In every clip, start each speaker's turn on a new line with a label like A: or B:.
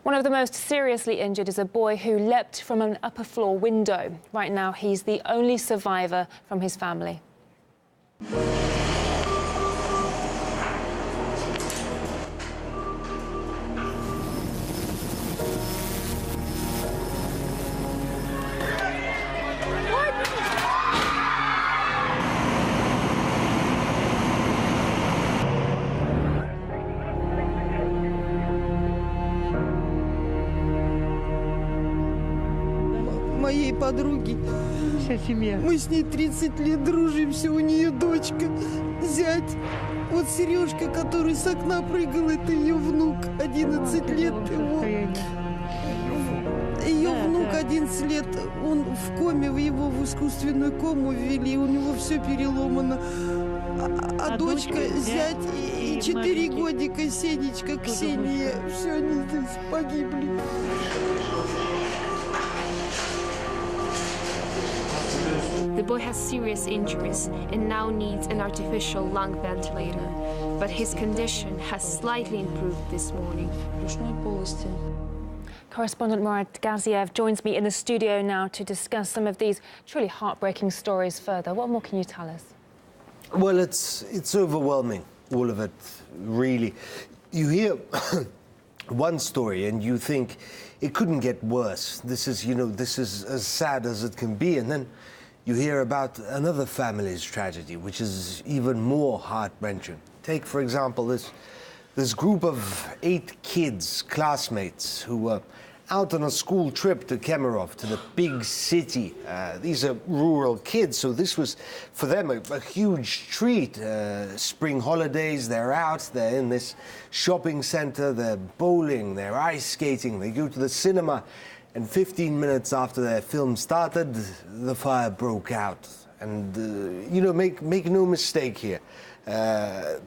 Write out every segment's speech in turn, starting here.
A: One of the most seriously injured is a boy who leapt from an upper floor window. Right now, he's the only survivor from his family.
B: Моей подруги.
C: Вся семья.
B: Мы с ней 30 лет дружимся, у нее дочка, зять. Вот Сережка, который с окна прыгал, это ее внук, 11 лет. Ее внук 11 лет, он в коме, его в искусственную кому ввели, у него все переломано. А дочка, зять и 4 годика, Сенечка, Ксения, все они здесь погибли.
D: The boy has serious injuries and now needs an artificial lung ventilator, but his condition has slightly improved this morning.
A: Correspondent Murad Gaziev joins me in the studio now to discuss some of these truly heartbreaking stories further. What more can you tell us?
E: Well, it's overwhelming, all of it, really. You hear one story and you think it couldn't get worse. This is, this is as sad as it can be. And then you hear about another family's tragedy, which is even more heart-wrenching. Take, for example, this group of 8 kids, classmates, who were out on a school trip to Kemerovo, to the big city. These are rural kids, so this was, for them, a huge treat. Spring holidays, they're out, they're in this shopping center, they're bowling, they're ice skating, they go to the cinema. And 15 minutes after their film started, the fire broke out. And, make no mistake here.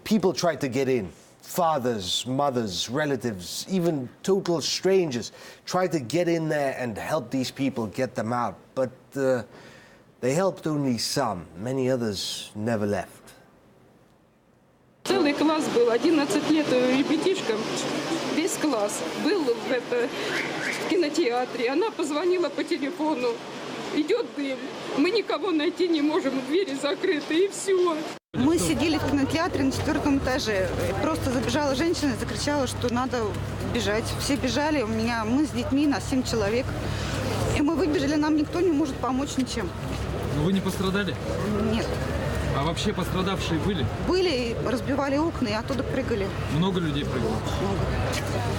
E: People tried to get in. Fathers, mothers, relatives, even total strangers tried to get in there and help these people get them out. But they helped only some. Many others never left.
F: Целый класс был, 11 лет ребятишкам, весь класс был в кинотеатре. Она позвонила по телефону, идет дым, мы никого найти не можем, двери закрыты и все.
G: Мы сидели в кинотеатре на 4-м этаже. Просто забежала женщина и закричала, что надо бежать. Все бежали, мы с детьми, нас 7 человек. И мы выбежали, нам никто не может помочь ничем.
H: Но вы не пострадали?
G: Нет.
H: А вообще пострадавшие были?
G: Были, разбивали окна и оттуда прыгали.
H: Много людей прыгало?
G: Много.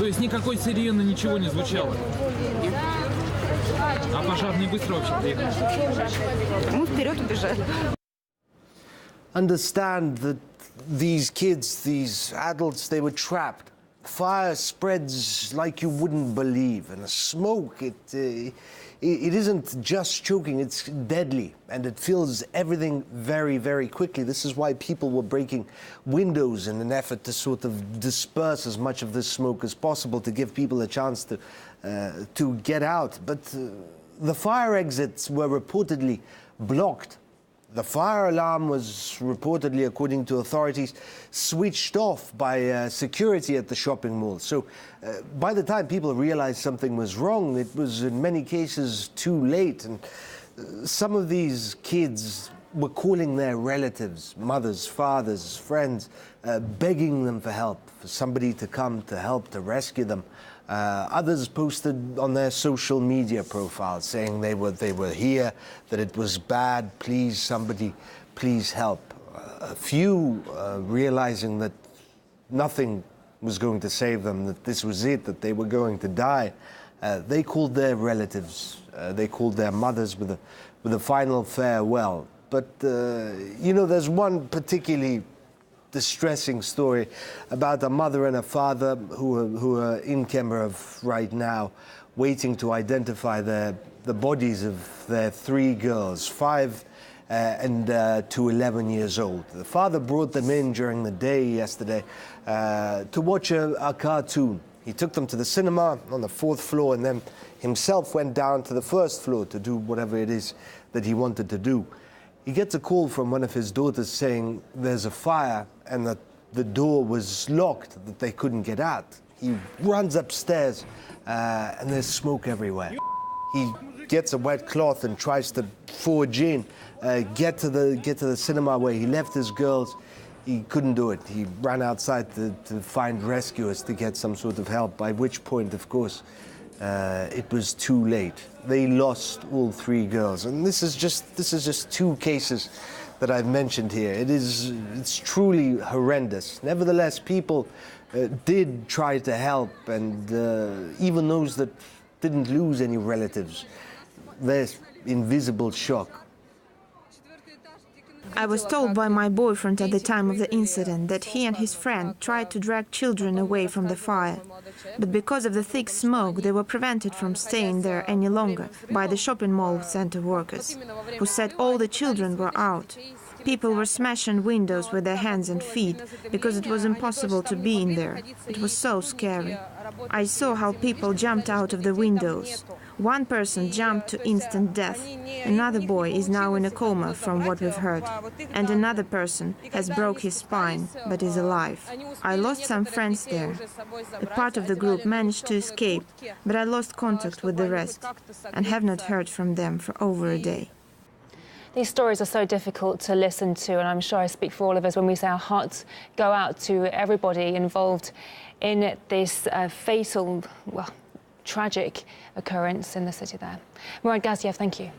H: То есть никакой сирены, ничего не звучало?
G: Нет.
H: А пожар не быстро вообще приехал?
G: Мы вперед убежали.
E: Understand that these kids, these adults, they were trapped. Fire spreads like you wouldn't believe, and the smoke, it isn't just choking, it's deadly, and it fills everything very, very quickly. This is why people were breaking windows in an effort to sort of disperse as much of this smoke as possible to give people a chance to get out. But the fire exits were reportedly blocked. The fire alarm was reportedly, according to authorities, switched off by security at the shopping mall. So by the time people realized something was wrong, it was in many cases too late. And some of these kids were calling their relatives, mothers, fathers, friends, begging them for help, for somebody to come to help, to rescue them. Others posted on their social media profiles saying they were here, that it was bad, please, somebody, please help. A few realizing that nothing was going to save them, that this was it, that they were going to die. They called their relatives, they called their mothers with a final farewell. But, there's one particularly distressing story about a mother and a father who are in Kemerovo right now, waiting to identify the bodies of their 3 girls, 5 and to 11 years old. The father brought them in during the day yesterday to watch a cartoon. He took them to the cinema on the 4th floor and then himself went down to the 1st floor to do whatever it is that he wanted to do. He gets a call from one of his daughters saying there's a fire and that the door was locked, that they couldn't get out. He runs upstairs and there's smoke everywhere. He gets a wet cloth and tries to forge in, get to the cinema where he left his girls. He couldn't do it. He ran outside to find rescuers to get some sort of help, by which point, of course, it was too late. They lost all 3 girls. And this is just 2 cases that I've mentioned here. It's truly horrendous. Nevertheless, people did try to help, and even those that didn't lose any relatives, there's invisible shock.
C: I was told by my boyfriend at the time of the incident that he and his friend tried to drag children away from the fire. But because of the thick smoke, they were prevented from staying there any longer by the shopping mall center workers, who said all the children were out. People were smashing windows with their hands and feet because it was impossible to be in there. It was so scary. I saw how people jumped out of the windows. One person jumped to instant death. Another boy is now in a coma from what we've heard. And another person has broke his spine but is alive. I lost some friends there. A part of the group managed to escape, but I lost contact with the rest and have not heard from them for over a day.
A: These stories are so difficult to listen to, and I'm sure I speak for all of us when we say our hearts go out to everybody involved in this fatal, well, tragic occurrence in the city there. Murad Gaziev, thank you.